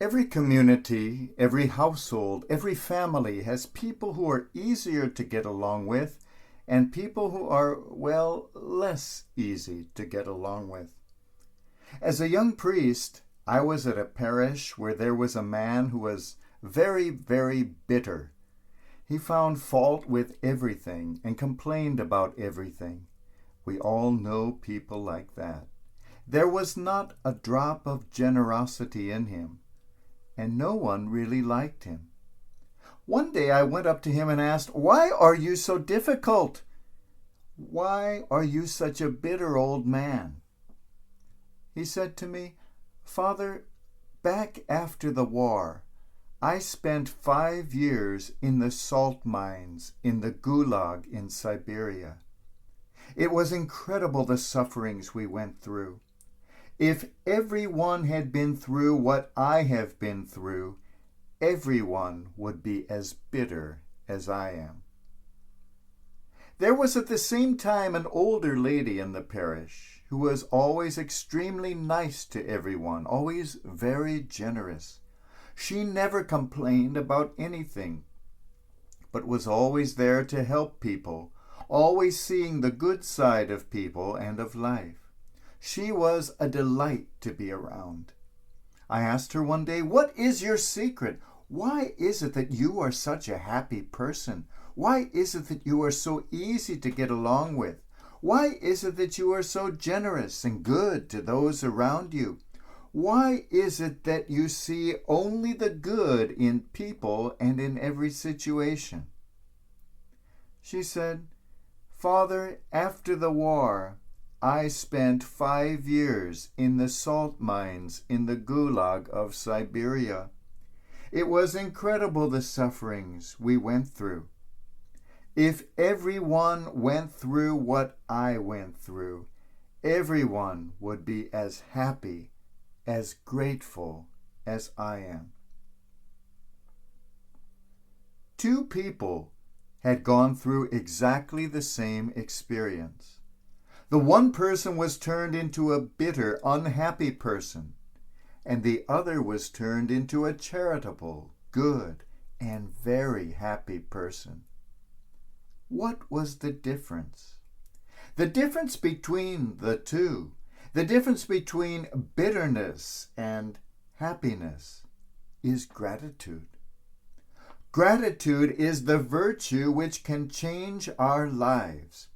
Every community, every household, every family has people who are easier to get along with and people who are, well, less easy to get along with. As a young priest, I was at a parish where there was a man who was very, very bitter. He found fault with everything and complained about everything. We all know people like that. There was not a drop of generosity in him, and no one really liked him. One day I went up to him and asked, "Why are you so difficult? Why are you such a bitter old man?" He said to me, "Father, back after the war, I spent 5 years in the salt mines in the Gulag in Siberia. It was incredible the sufferings we went through. If everyone had been through what I have been through, everyone would be as bitter as I am." There was at the same time an older lady in the parish who was always extremely nice to everyone, always very generous. She never complained about anything, but was always there to help people, always seeing the good side of people and of life. She was a delight to be around. I asked her one day, "What is your secret? Why is it that you are such a happy person? Why is it that you are so easy to get along with? Why is it that you are so generous and good to those around you? Why is it that you see only the good in people and in every situation?" She said, "Father, after the war, I spent 5 years in the salt mines in the Gulag of Siberia. It was incredible the sufferings we went through. If everyone went through what I went through, everyone would be as happy, as grateful as I am." Two people had gone through exactly the same experience. The one person was turned into a bitter, unhappy person, and the other was turned into a charitable, good, and very happy person. What was the difference? The difference between the two, the difference between bitterness and happiness, is gratitude. Gratitude is the virtue which can change our lives.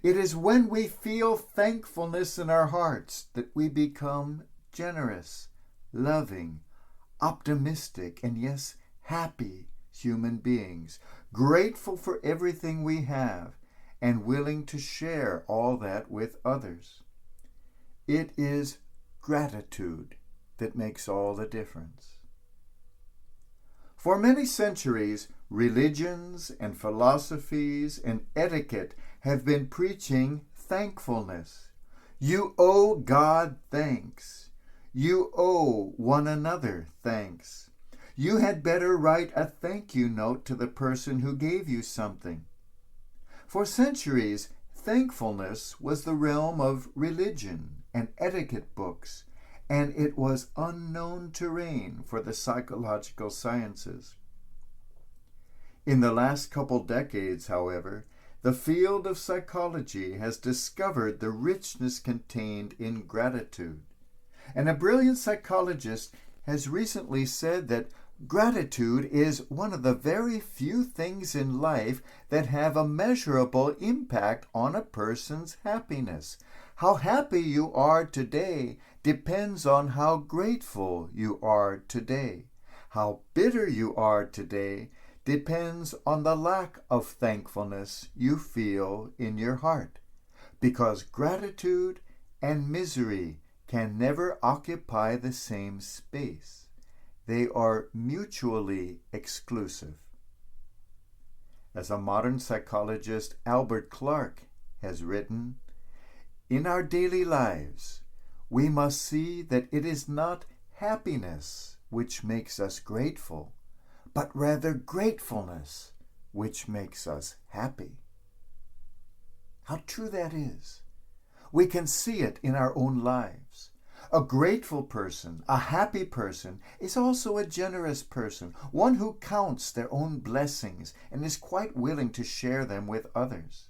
It is when we feel thankfulness in our hearts that we become generous, loving, optimistic, and yes, happy human beings, grateful for everything we have and willing to share all that with others. It is gratitude that makes all the difference. For many centuries, religions and philosophies and etiquette have been preaching thankfulness. You owe God thanks. You owe one another thanks. You had better write a thank you note to the person who gave you something. For centuries, thankfulness was the realm of religion and etiquette books, and it was unknown terrain for the psychological sciences. In the last couple decades, however, the field of psychology has discovered the richness contained in gratitude. And a brilliant psychologist has recently said that gratitude is one of the very few things in life that have a measurable impact on a person's happiness. How happy you are today depends on how grateful you are today. How bitter you are today depends on the lack of thankfulness you feel in your heart, because gratitude and misery can never occupy the same space. They are mutually exclusive. As a modern psychologist, Albert Clark, has written, "In our daily lives, we must see that it is not happiness which makes us grateful, but rather gratefulness which makes us happy." How true that is. We can see it in our own lives. A grateful person, a happy person, is also a generous person, one who counts their own blessings and is quite willing to share them with others.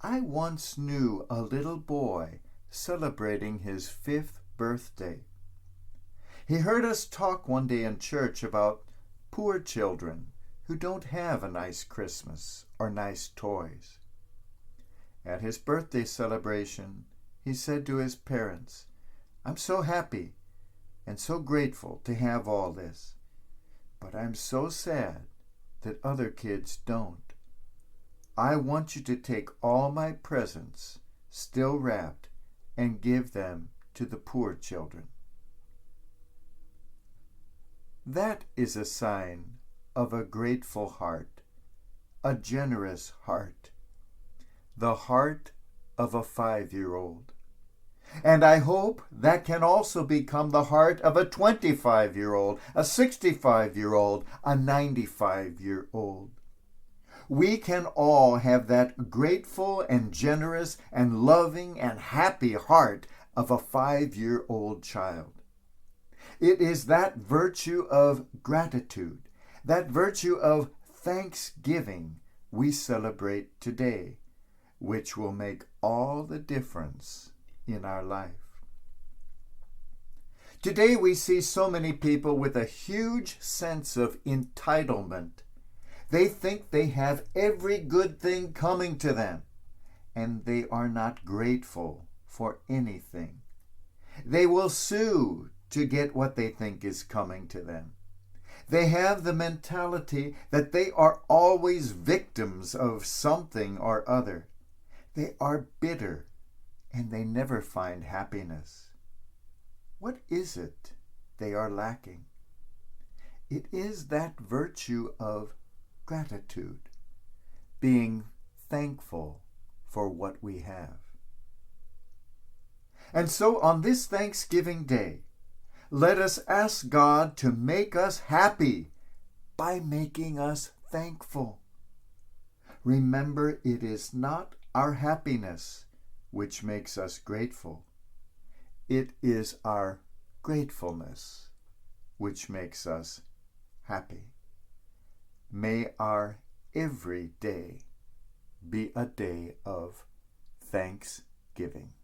I once knew a little boy celebrating his 5th birthday. He heard us talk one day in church about poor children who don't have a nice Christmas or nice toys. At his birthday celebration, he said to his parents, "I'm so happy and so grateful to have all this, but I'm so sad that other kids don't. I want you to take all my presents, still wrapped, and give them to the poor children." That is a sign of a grateful heart, a generous heart, the heart of a 5-year-old. And I hope that can also become the heart of a 25-year-old, a 65-year-old, a 95-year-old. We can all have that grateful and generous and loving and happy heart of a 5-year-old child. It is that virtue of gratitude, that virtue of thanksgiving we celebrate today, which will make all the difference in our life. Today we see so many people with a huge sense of entitlement. They think they have every good thing coming to them, and they are not grateful for anything. They will sue to get what they think is coming to them. They have the mentality that they are always victims of something or other. They are bitter, and they never find happiness. What is it they are lacking? It is that virtue of gratitude, being thankful for what we have. And so on this Thanksgiving Day, let us ask God to make us happy by making us thankful. Remember, it is not our happiness which makes us grateful. It is our gratefulness which makes us happy. May our every day be a day of thanksgiving.